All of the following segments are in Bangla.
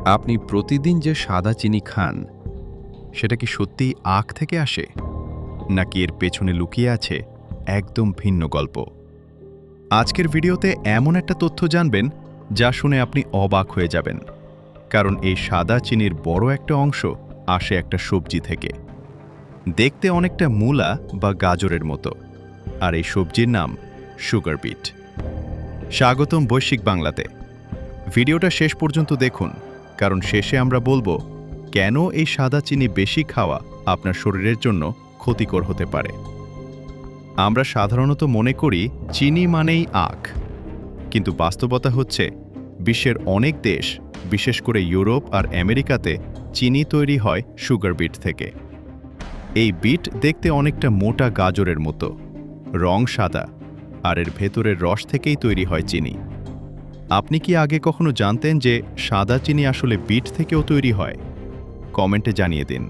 আপনি প্রতিদিন যে সাদা চিনি খান সেটা কি সত্যিই আখ থেকে আসে, নাকি এর পেছনে লুকিয়ে আছে একদম ভিন্ন গল্প? আজকের ভিডিওতে এমন একটা তথ্য জানবেন যা শুনে আপনি অবাক হয়ে যাবেন। কারণ এই সাদা চিনির বড় একটা অংশ আসে একটা সবজি থেকে। দেখতে অনেকটা মূলা বা গাজরের মতো, আর এই সবজির নাম সুগার বিট। স্বাগতম বৈশ্বিক বাংলাতে। ভিডিওটা শেষ পর্যন্ত দেখুন, কারণ শেষে আমরা বলবো কেন এই সাদা চিনি বেশি খাওয়া আপনার শরীরের জন্য ক্ষতিকর হতে পারে। আমরা সাধারণত মনে করি চিনি মানেই আখ, কিন্তু বাস্তবতা হচ্ছে বিশ্বের অনেক দেশ, বিশেষ করে ইউরোপ আর আমেরিকাতে চিনি তৈরি হয় সুগার বিট থেকে। এই বিট দেখতে অনেকটা মোটা গাজরের মতো, রং সাদা, আর এর ভেতরের রস থেকেই তৈরি হয় চিনি। আপনি কি আগে কখনো জানতেন যে সাদা চিনি আসলে বিট থেকেও তৈরি হয়? কমেন্টে জানিয়ে দিন।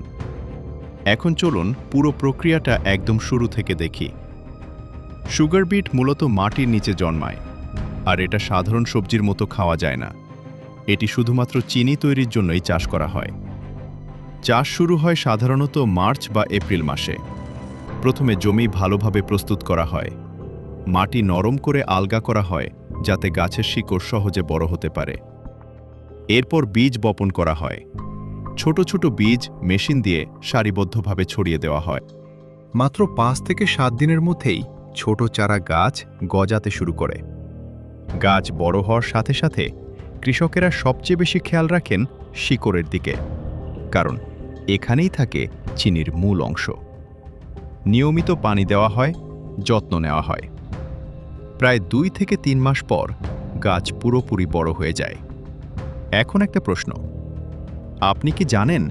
এখন চলুন পুরো প্রক্রিয়াটা একদম শুরু থেকে দেখি। সুগার বিট মূলত মাটির নিচে জন্মায়, আর এটা সাধারণ সবজির মতো খাওয়া যায় না। এটি শুধুমাত্র চিনি তৈরির জন্যই চাষ করা হয়। চাষ শুরু হয় সাধারণত মার্চ বা এপ্রিল মাসে। প্রথমে জমি ভালোভাবে প্রস্তুত করা হয়। মাটি নরম করে আলগা করা হয় যাতে গাছের শিকড় সহজে বড় হতে পারে। এরপর বীজ বপন করা হয়। ছোট ছোট বীজ মেশিন দিয়ে সারিবদ্ধভাবে ছড়িয়ে দেওয়া হয়। মাত্র 5 থেকে 7 দিনের মধ্যেই ছোট চারা গাছ গজাতে শুরু করে। গাছ বড় হওয়ার সাথে সাথে কৃষকেরা সবচেয়ে বেশি খেয়াল রাখেন শিকড়ের দিকে, কারণ এখানেই থাকে চিনির মূল অংশ। নিয়মিত পানি দেওয়া হয়, যত্ন নেওয়া হয়। প্রায় 2 থেকে 3 মাস পর গাছ পুরোপুরি বড় হয়ে যায়। এখন একটা প্রশ্ন, আপনি কি জানেন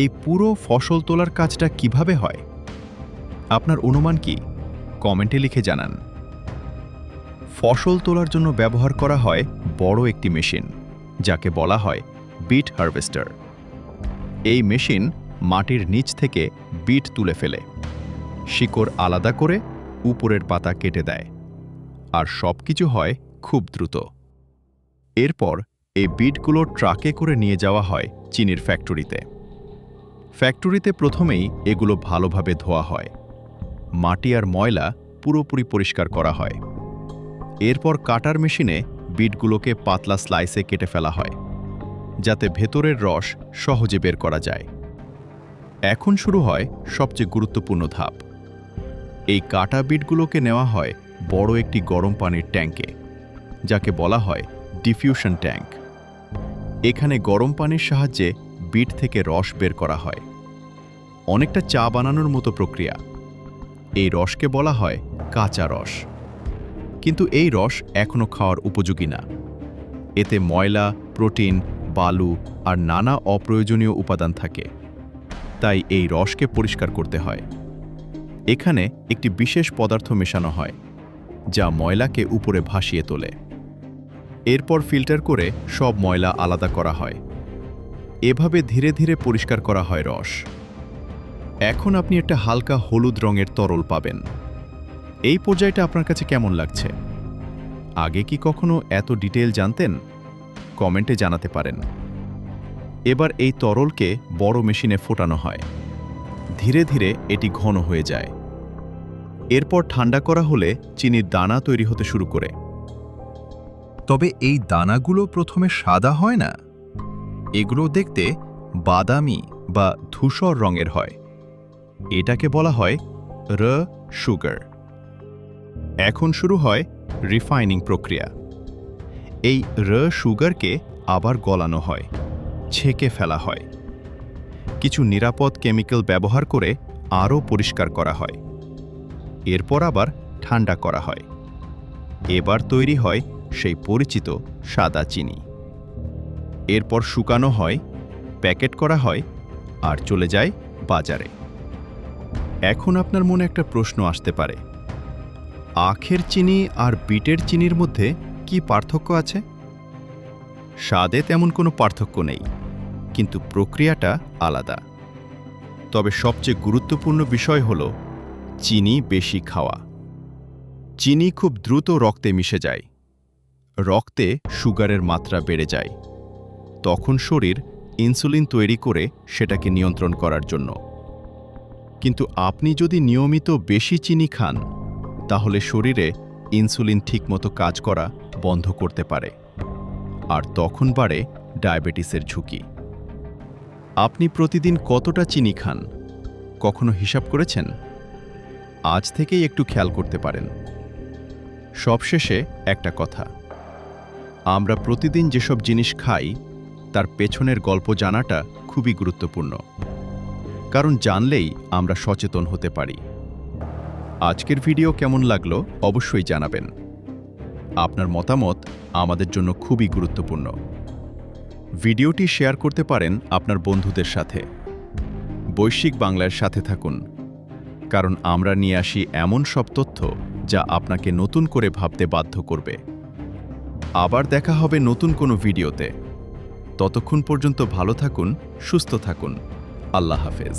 এই পুরো ফসল তোলার কাজটা কিভাবে হয়? আপনার অনুমান কি? কমেন্টে লিখে জানান। ফসল তোলার জন্য ব্যবহার করা হয় বড় একটি মেশিন, যাকে বলা হয় বিট হারভেস্টার। এই মেশিন মাটির নিচ থেকে বিট তুলে ফেলে, শিকড় আলাদা করে উপরের পাতা কেটে দেয়, আর সবকিছু হয় খুব দ্রুত। এরপর এই বিটগুলো ট্রাকে করে নিয়ে যাওয়া হয় চিনির ফ্যাক্টরিতে। ফ্যাক্টরিতে প্রথমেই এগুলো ভালোভাবে ধোয়া হয়। মাটি আর ময়লা পুরোপুরি পরিষ্কার করা হয়। এরপর কাটার মেশিনে বিটগুলোকে পাতলা স্লাইসে কেটে ফেলা হয়, যাতে ভেতরের রস সহজে বের করা যায়। এখন শুরু হয় সবচেয়ে গুরুত্বপূর্ণ ধাপ। এই কাটা বিটগুলোকে নেওয়া হয় বড় একটি গরম পানির ট্যাঙ্কে, যাকে বলা হয় ডিফিউশন ট্যাঙ্ক। এখানে গরম পানির সাহায্যে বিট থেকে রস বের করা হয়, অনেকটা চা বানানোর মতো প্রক্রিয়া। এই রসকে বলা হয় কাঁচা রস। কিন্তু এই রস এখনো খাওয়ার উপযোগী না। এতে ময়লা, প্রোটিন, বালু আর নানা অপ্রয়োজনীয় উপাদান থাকে। তাই এই রসকে পরিষ্কার করতে হয়। এখানে একটি বিশেষ পদার্থ মেশানো হয়, যা ময়লাকে উপরে ভাসিয়ে তোলে। এরপর ফিল্টার করে সব ময়লা আলাদা করা হয়। এভাবে ধীরে ধীরে পরিষ্কার করা হয় রস। এখন আপনি একটা হালকা হলুদ রঙের তরল পাবেন। এই পর্যায়টা আপনার কাছে কেমন লাগছে? আগে কি কখনো এত ডিটেইল জানতেন? কমেন্টে জানাতে পারেন। এবার এই তরলকে বড় মেশিনে ফোটানো হয়। ধীরে ধীরে এটি ঘন হয়ে যায়। এরপর ঠান্ডা করা হলে চিনির দানা তৈরি হতে শুরু করে। তবে এই দানাগুলো প্রথমে সাদা হয় না। এগুলো দেখতে বাদামি বা ধূসর রঙের হয়। এটাকে বলা হয় সুগার। এখন শুরু হয় রিফাইনিং প্রক্রিয়া। এই সুগারকে আবার গলানো হয়, ছেঁকে ফেলা হয়। কিছু নিরাপদ কেমিক্যাল ব্যবহার করে আরও পরিষ্কার করা হয়। এরপর আবার ঠান্ডা করা হয়। এবার তৈরি হয় সেই পরিচিত সাদা চিনি। এরপর শুকানো হয়, প্যাকেট করা হয়, আর চলে যায় বাজারে। এখন আপনার মনে একটা প্রশ্ন আসতে পারে, আখের চিনি আর বিটের চিনির মধ্যে কি পার্থক্য আছে? স্বাদে তেমন কোনো পার্থক্য নেই, কিন্তু প্রক্রিয়াটা আলাদা। তবে সবচেয়ে গুরুত্বপূর্ণ বিষয় হল চিনি বেশি খাওয়া। চিনি খুব দ্রুত রক্তে মিশে যায়। রক্তে সুগারের মাত্রা বেড়ে যায়। তখন শরীর ইনসুলিন তৈরি করে সেটাকে নিয়ন্ত্রণ করার জন্য। কিন্তু আপনি যদি নিয়মিত বেশি চিনি খান, তাহলে শরীরে ইনসুলিন ঠিকমতো কাজ করা বন্ধ করতে পারে, আর তখন বাড়ে ডায়াবেটিসের ঝুঁকি। আপনি প্রতিদিন কতটা চিনি খান, কখনো হিসাব করেছেন? আজ থেকেই একটু খেয়াল করতে পারেন। সবশেষে একটা কথা, আমরা প্রতিদিন যেসব জিনিস খাই তার পেছনের গল্প জানাটা খুবই গুরুত্বপূর্ণ, কারণ জানলেই আমরা সচেতন হতে পারি। আজকের ভিডিও কেমন লাগলো অবশ্যই জানাবেন। আপনার মতামত আমাদের জন্য খুবই গুরুত্বপূর্ণ। ভিডিওটি শেয়ার করতে পারেন আপনার বন্ধুদের সাথে। বৈশ্বিক বাংলার সাথে থাকুন, কারণ আমরা নিয়ে আসি এমন সব তথ্য যা আপনাকে নতুন করে ভাবতে বাধ্য করবে। আবার দেখা হবে নতুন কোনো ভিডিওতে। ততক্ষণ পর্যন্ত ভালো থাকুন, সুস্থ থাকুন। আল্লাহ হাফেজ।